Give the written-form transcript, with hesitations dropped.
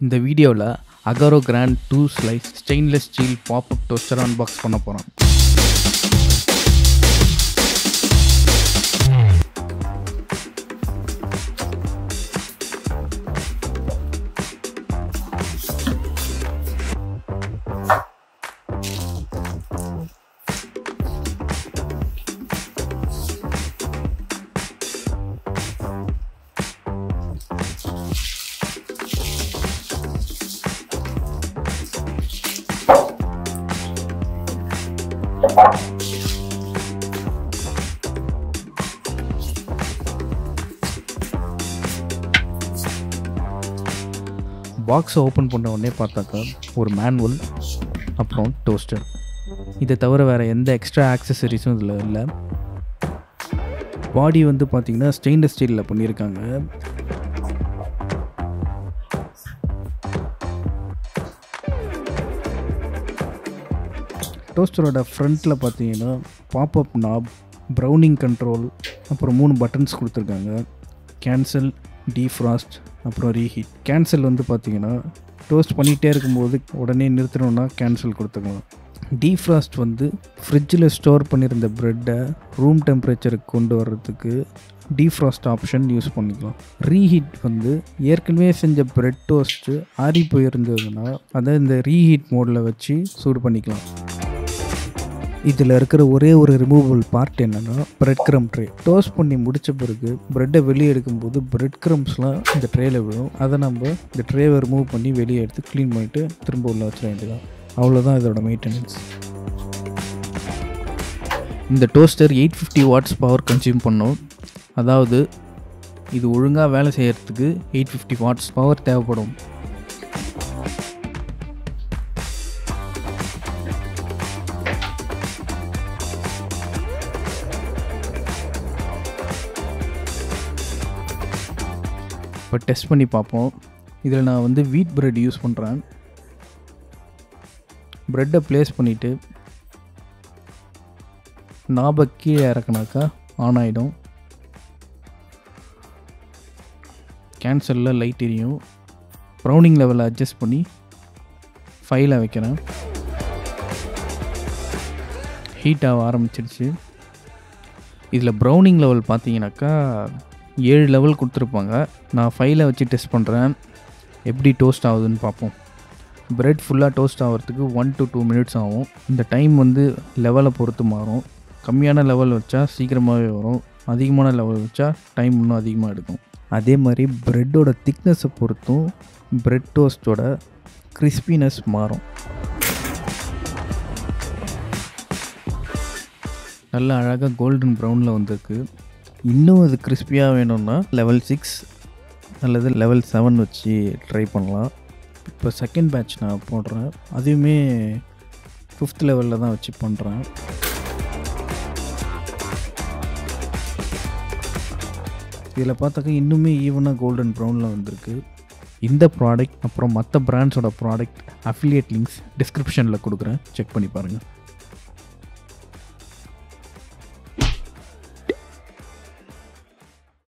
இந்த வீடியோவில் Agaro grand 2 slice stainless steel pop up toaster unbox பண்ண போகிறோம். பாக்ஸை ஓப்பன் பண்ண உடனே பார்த்தாக்கா ஒரு மேனுவல், அப்புறம் டோஸ்டர். இதை தவிர வேறு எந்த எக்ஸ்ட்ரா ஆக்சசரிஸும் இதில் இல்லை. பாடி வந்து பார்த்திங்கன்னா ஸ்டெயின்லெஸ் ஸ்டீலில் பண்ணியிருக்காங்க. டோஸ்டரோட ஃப்ரண்ட்டில் பார்த்தீங்கன்னா பாப்அப் நாப், ப்ரௌனிங் கண்ட்ரோல், அப்புறம் 3 பட்டன்ஸ் கொடுத்துருக்காங்க. கேன்சல், டீஃப்ராஸ்ட், அப்புறம் ரீஹீட். கேன்சல் வந்து பார்த்திங்கன்னா டோஸ்ட் பண்ணிகிட்டே இருக்கும்போது உடனே நிறுத்தணுன்னா கேன்சல் கொடுத்துக்கலாம். டீஃப்ராஸ்ட் வந்து ஃப்ரிட்ஜில் ஸ்டோர் பண்ணியிருந்த ப்ரெட்டை ரூம் டெம்பரேச்சருக்கு கொண்டு வர்றதுக்கு டீஃப்ராஸ்ட் ஆப்ஷன் யூஸ் பண்ணிக்கலாம். ரீஹீட் வந்து ஏற்கனவே செஞ்ச ப்ரெட் டோஸ்ட்டு ஆறி போயிருந்ததுன்னா அதை இந்த ரீஹீட் மோடில் வச்சு சூடு பண்ணிக்கலாம். இதில் இருக்கிற ஒரே ஒரு ரிமூவபிள் பார்ட் என்னென்னா பிரெட் க்ரம் ட்ரே. டோஸ்ட் பண்ணி முடித்த பிறகு ப்ரெட்டை வெளியே எடுக்கும்போது பிரெட் க்ரம்ஸ்லாம் இந்த ட்ரேயில் விழும். அதை நம்ம இந்த ட்ரேவை ரிமூவ் பண்ணி வெளியே எடுத்து க்ளீன் பண்ணிவிட்டு திரும்ப உள்ள வச்சிட வேண்டியதான். அவ்வளோதான் இதோட மெயின்டெனன்ஸ். இந்த டோஸ்டர் 850 வாட்ஸ் பவர் கன்சியூம் பண்ணும். அதாவது இது ஒழுங்காக வேலை செய்கிறதுக்கு 850 வாட்ஸ் பவர் தேவைப்படும். இப்போ டெஸ்ட் பண்ணி பார்ப்போம். இதில் நான் வந்து வீட் பிரெட் யூஸ் பண்ணுறேன். ப்ரெட்டை ப்ளேஸ் பண்ணிவிட்டு நாபை கீழே இறக்குனாக்கா ஆன் ஆகிடும். கேன்சலில் லைட் எரியும். ப்ரௌனிங் லெவலை அட்ஜஸ்ட் பண்ணி ஃபைலை வைக்கிறேன். ஹீட் ஆக ஆரம்பிச்சிருச்சு. இதில் ப்ரௌனிங் லெவல் பார்த்தீங்கன்னாக்கா 7 லெவல் கொடுத்துருப்பாங்க. நான் ஃபைலை வச்சு டெஸ்ட் பண்ணுறேன், எப்படி டோஸ்ட் ஆகுதுன்னு பார்ப்போம். ப்ரெட் ஃபுல்லாக டோஸ்ட் ஆகிறதுக்கு 1 to 2 மினிட்ஸ் ஆகும். இந்த டைம் வந்து லெவலை பொறுத்து மாறும். கம்மியான லெவல் வச்சா சீக்கிரமாகவே வரும், அதிகமான லெவல் வச்சா டைம் இன்னும் அதிகமாக எடுக்கும். அதே மாதிரி ப்ரெட்டோட திக்னஸை பொறுத்தும் ப்ரெட் டோஸ்ட்டோட கிறிஸ்பினஸ் மாறும். நல்லா அழகாக கோல்டன் ப்ரௌனில் வந்திருக்கு. இன்னும் அது கிறிஸ்பியாக வேணும்னா லெவல் 6 அல்லது லெவல் 7 வச்சு ட்ரை பண்ணலாம். இப்போ செகண்ட் பேட்ச் நான் போடுறேன். அதுவுமே 5th லெவலில் தான் வச்சு பண்ணுறேன். இதில் பார்த்தாக்கா இன்னுமே ஈவனாக கோல்டன் ப்ரௌனில் வந்திருக்கு. இந்த ப்ராடக்ட் அப்புறம் மற்ற பிராண்ட்ஸோட ப்ராடக்ட் அஃபிலியேட் லிங்க்ஸ் டிஸ்கிரிப்ஷனில் கொடுக்குறேன், செக் பண்ணி பாருங்கள்.